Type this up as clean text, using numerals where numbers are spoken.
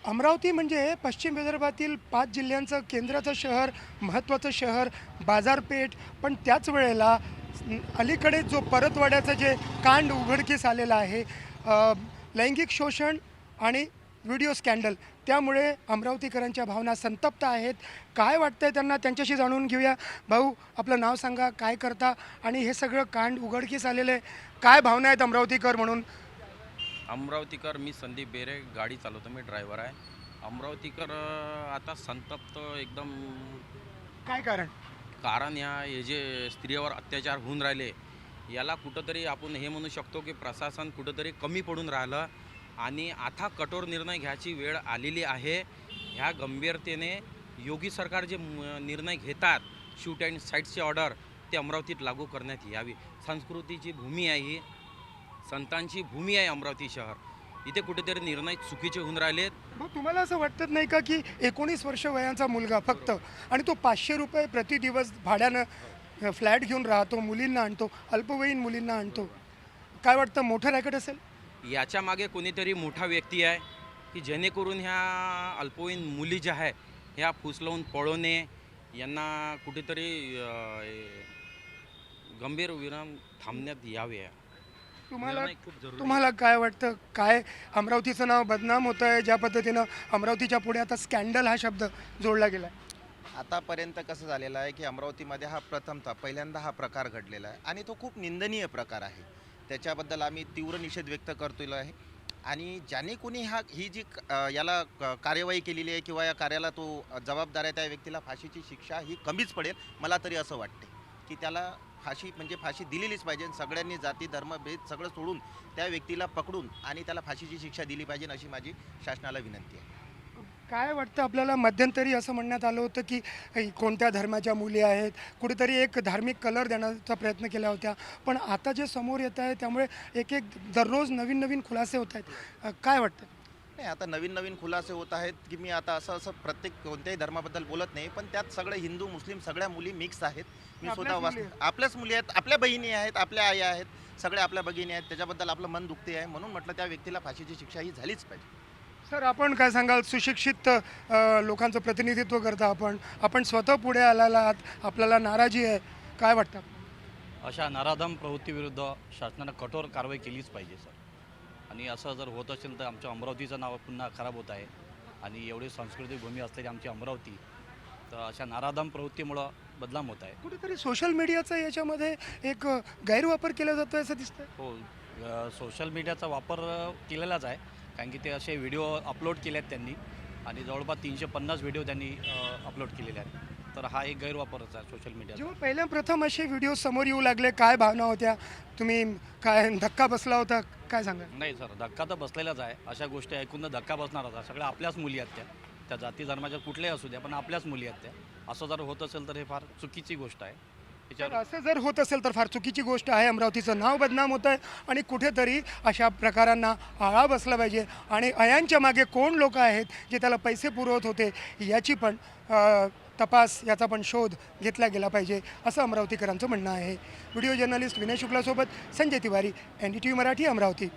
अमरावती म्हणजे पश्चिम विदर्भातील 5 जिल्ह्यांचं केंद्राचं शहर, महत्त्वाचं शहर, बाजारपेठ. पण त्याच वेळेला अलीकडे जो परतवाड्याचं जे कांड उघडकीस आलेलं आहे, लैंगिक शोषण आणि व्हिडिओ स्कॅन्डल, त्यामुळे अमरावतीकरांच्या भावना संतप्त आहेत. काय वाटतंय त्यांना, त्यांच्याशी जाणून घेऊया. भाऊ, आपलं नाव सांगा, काय करता आणि हे सगळं कांड उघडकीस आलेलं आहे, काय भावना आहेत अमरावतीकर म्हणून? अमरावतीकर, मी संदीप बेरे, गाडी चालवतो, मी ड्रायव्हर आहे. अमरावतीकर आता संतप्त एकदम. काय कारण? कारण हे जे स्त्रियावर अत्याचार होऊन राहिले, याला कुठंतरी आपण हे म्हणू शकतो की प्रशासन कुठंतरी कमी पडून राहिलं आणि आता कठोर निर्णय घ्यायची वेळ आलेली आहे. ह्या गंभीरतेने योगी सरकार जे निर्णय घेतात, शूट अँड साईटची ऑर्डर, ते अमरावतीत लागू करण्यात यावी. संस्कृतीची भूमी आहे ही, संतांची भूमी आहे अमरावती शहर. इथे कुठेतरी निर्णय चुकीचे होऊन राहिलेत. मग तुम्हाला असं वाटत नाही का की 19 वर्ष वयाचा मुलगा फक्त, आणि तो 500 रुपये प्रति दिवस भाड्यानं फ्लॅट घेऊन राहतो, मुलींना आणतो, अल्पवयीन मुलींना आणतो, काय वाटतं मोठं रॅकेट असेल? याच्या मागे कोणीतरी मोठा व्यक्ती आहे की जेणेकरून ह्या अल्पवयीन मुली ज्या आहे ह्या फुसलवून पळवणे, यांना कुठेतरी गंभीर विराम थांबण्यात यावे. तुम्हाला निर्णय खूप जरुरी आहे. तुम्हाला काय वाटतं, काय अमरावतीचं नाव बदनाम होतं आहे, ज्या पद्धतीनं अमरावतीच्या पुढे आता स्कॅन्डल हा शब्द जोडला गेला आहे? आतापर्यंत कसं झालेलं आहे की अमरावतीमध्ये हा पहिल्यांदा हा प्रकार घडलेला आहे आणि तो खूप निंदनीय प्रकार आहे. त्याच्याबद्दल आम्ही तीव्र निषेध व्यक्त करतो आहे. आणि ज्याने कोणी ही जी याला कार्यवाही केलेली आहे किंवा या कार्याला तो जबाबदार आहे, त्या व्यक्तीला फाशीची शिक्षा ही कमीच पडेल. मला तरी असं वाटते की त्याला फाशी दिलेलीच पाहिजे. सगळ्यांनी जाती धर्म भेद सगळं सोडून त्या व्यक्तीला पकडून आणि त्याला फाशीची शिक्षा दिली पाहिजे, अशी माझी शासनाला विनंती आहे. काय वाटतं आपल्याला? मध्यंतरी असं म्हणण्यात आलं होतं की कोणत्या धर्माच्या मुली आहेत, कुठेतरी एक धार्मिक कलर देण्याचा प्रयत्न केला होता. पण आता जे समोर येत आहे त्यामुळे एक दररोज नवीन नवीन खुलासे होत आहेत. काय वाटतं? नाही, आता नवीन नवीन खुलासे होत आहेत की मी आता असं प्रत्येक कोणत्याही धर्माबद्दल बोलत नाही, पण त्यात सगळे हिंदू मुस्लिम सगळ्या मुली मिक्स आहेत. मी आपल्याच स्वतः मुली आहेत. आपल्याच मुली आहेत, आपल्या बहिणी आहेत, आपल्या आई आहेत, सगळ्या आपल्या भगिनी आहेत. त्याच्याबद्दल आपलं मन दुखते आहे, म्हणून म्हटलं त्या व्यक्तीला फाशीची शिक्षा ही झालीच पाहिजे. सर, आपण काय सांगाल? सुशिक्षित लोकांचं प्रतिनिधित्व करता आपण स्वतः पुढे आलेला आहात, आपल्याला नाराजी आहे, काय वाटतं? अशा नराधम प्रवृत्तीविरुद्ध शासनानं कठोर कारवाई केलीच पाहिजे सर. आणि असं जर होत असेल तर आमच्या अमरावतीचं नाव पुन्हा खराब होत आहे. आणि एवढी सांस्कृतिक भूमी असलेली आमची अमरावती, तर अशा नराधम प्रवृत्तीमुळं बदनाम होत आहे. कुठेतरी सोशल मीडियाचा याच्यामध्ये एक गैरवापर केला जातो असं दिसतंय. हो, सोशल मीडियाचा वापर केलेलाच आहे. कारण की ते असे व्हिडिओ अपलोड केले आहेत त्यांनी, आणि जवळपास 350 व्हिडिओ त्यांनी अपलोड केलेले आहेत. तर हा एक गैरवापरच आहे सोशल मीडियाचा. जेव्हा पहिल्या प्रथम असे व्हिडिओ समोर येऊ लागले, काय भावना होत्या? तुम्ही काय धक्का बसला होता, काय सांगा? नाही सर, धक्का तर बसलेलाच आहे. अशा गोष्टी ऐकून तर धक्का बसणार होता. सगळ्या आपल्याच मुली आहेत त्या जाती धर्माच्या कुठल्याही असू द्या, पण आपल्याच मुली आहेत त्या. असं जर होत असेल तर हे फार चुकीची गोष्ट आहे. तर त्याच्यावर असं जर होत असेल तर फार चुकीची गोष्ट आहे. अमरावतीचं नाव बदनाम होतं आहे आणि कुठेतरी अशा प्रकारांना आळा बसला पाहिजे. आणि अयांच्या मागे कोण लोक आहेत जे त्याला पैसे पुरवत होते, याची पण तपास, याचा पण शोध घेतला गेला पाहिजे, असं अमरावतीकरांचं म्हणणं आहे. व्हिडिओ जर्नलिस्ट विनय शुक्लासोबत संजय तिवारी, NDTV मराठी, अमरावती.